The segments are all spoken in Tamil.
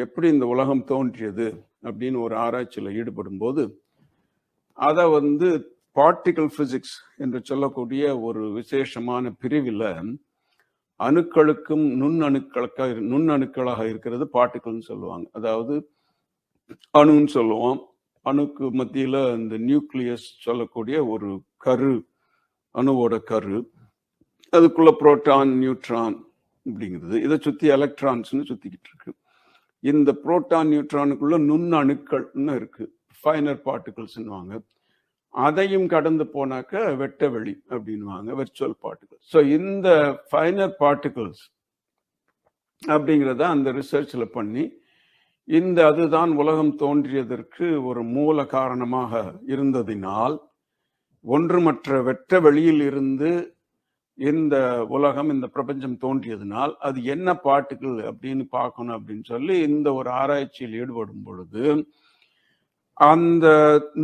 எப்படி இந்த உலகம் தோன்றியது அப்படின்னு ஒரு ஆராய்ச்சியில் ஈடுபடும் போது அதை பார்ட்டிகல் பிசிக்ஸ் என்று சொல்லக்கூடிய ஒரு விசேஷமான பிரிவில் அணுக்களுக்கும் நுண்ணணுக்களாக இருக்கிறது பார்ட்டிகல்னு சொல்லுவாங்க. அதாவது அணுன்னு சொல்லுவோம். அணுக்கு மத்தியில இந்த நியூக்ளியஸ் சொல்லக்கூடிய ஒரு கரு, அணுவோட கரு, அதுக்குள்ள புரோட்டான் நியூட்ரான் அப்படிங்கிறது, இதை சுத்தி எலக்ட்ரான்ஸ்னு சுத்திக்கிட்டு இருக்கு. இந்த புரோட்டான் நியூட்ரானுக்குள்ள நுண்ணணுக்கள்னு இருக்கு, ஃபைனர் பார்ட்டிகல்ஸ்ன்னுவாங்க. அதையும் கடந்து போனாக்க வெட்ட வெளி அப்படின்வாங்க, வெர்ச்சுவல் பார்ட்டிகல்ஸ். ஸோ இந்த ஃபைனர் பார்ட்டிகல்ஸ் அப்படிங்கிறத அந்த ரிசர்ச்ல பண்ணி அதுதான் உலகம் தோன்றியதற்கு ஒரு மூல காரணமாக இருந்ததினால், ஒன்றுமற்ற வெட்ட வெளியில் இருந்து இந்த உலகம், இந்த பிரபஞ்சம் தோன்றியதுனால் அது என்ன பார்ட்டிகிள் அப்படின்னு பார்க்கணும் அப்படின்னு சொல்லி இந்த ஒரு ஆராய்ச்சியில் ஈடுபடும் பொழுது அந்த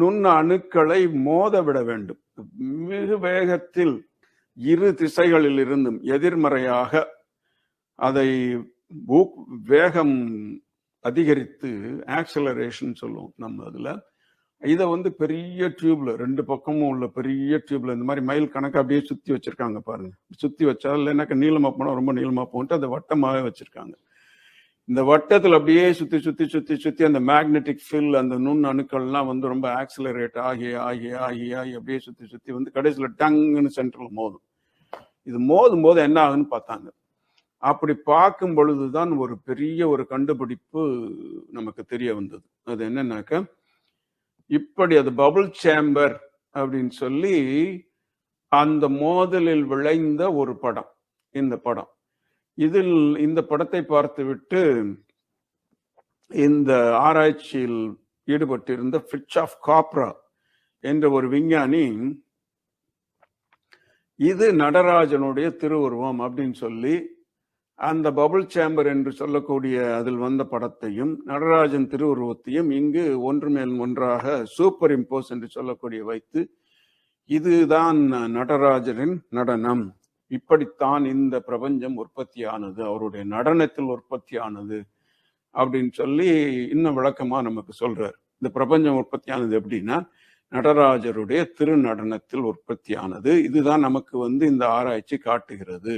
நுண் அணுக்களை மோத விட வேண்டும். மிக வேகத்தில் இரு திசைகளில் இருந்தும் எதிர்மறையாக அதை வேகம் அதிகரித்து, ஆக்சலரேஷன் சொல்லுவோம் நம்ம அதுல, இதை பெரிய டியூப்ல, ரெண்டு பக்கமும் உள்ள பெரிய டியூப்ல இந்த மாதிரி மைல் கணக்கு அப்படியே சுத்தி வச்சிருக்காங்க பாருங்க. சுத்தி வச்சா இல்லைன்னாக்க நீளமா போனா ரொம்ப நீளமா போன்ட்டு அதை வட்டமாவே வச்சிருக்காங்க. இந்த வட்டத்தில் அப்படியே சுத்தி சுத்தி சுத்தி சுத்தி அந்த மேக்னெட்டிக் ஃபில், அந்த நுண் அணுக்கள்லாம் ரொம்ப ஆக்சிலரேட் ஆகி ஆகி ஆகி ஆகி அப்படியே சுத்தி சுத்தி கடைசியில் டங்குன்னு சென்ட்ரல் மோதும். இது மோதும் போது என்ன ஆகுன்னு பார்த்தாங்க. அப்படி பார்க்கும் பொழுதுதான் ஒரு பெரிய ஒரு கண்டுபிடிப்பு நமக்கு தெரிய வந்தது. அது என்னன்னாக்க, இப்படி அது பபுள் சேம்பர் அப்படின்னு சொல்லி அந்த மோதலில் விளைந்த ஒரு படம். இந்த படம், இதில் இந்த படத்தை பார்த்துவிட்டு இந்த ஆராய்ச்சியில் ஈடுபட்டிருந்த ஃபிட்சாஃப் காப்ரா என்ற ஒரு விஞ்ஞானி, இது நடராஜனுடைய திருவுருவம் அப்படின்னு சொல்லி அந்த பபுள் சேம்பர் என்று சொல்லக்கூடிய அதில் வந்த படத்தையும் நடராஜன் திருவுருவத்தையும் இங்கு ஒன்று மேல் ஒன்றாக சூப்பர் இம்போஸ் என்று சொல்லக்கூடிய வைத்து, இதுதான் நடராஜரின் நடனம், இப்படித்தான் இந்த பிரபஞ்சம் உற்பத்தியானது, அவருடைய நடனத்தில் உற்பத்தியானது அப்படின்னு சொல்லி இன்னும் விளக்கமா நமக்கு சொல்றார். இந்த பிரபஞ்சம் உற்பத்தியானது எப்படின்னா, நடராஜருடைய திருநடனத்தில் உற்பத்தியானது. இதுதான் நமக்கு இந்த ஆராய்ச்சி காட்டுகிறது.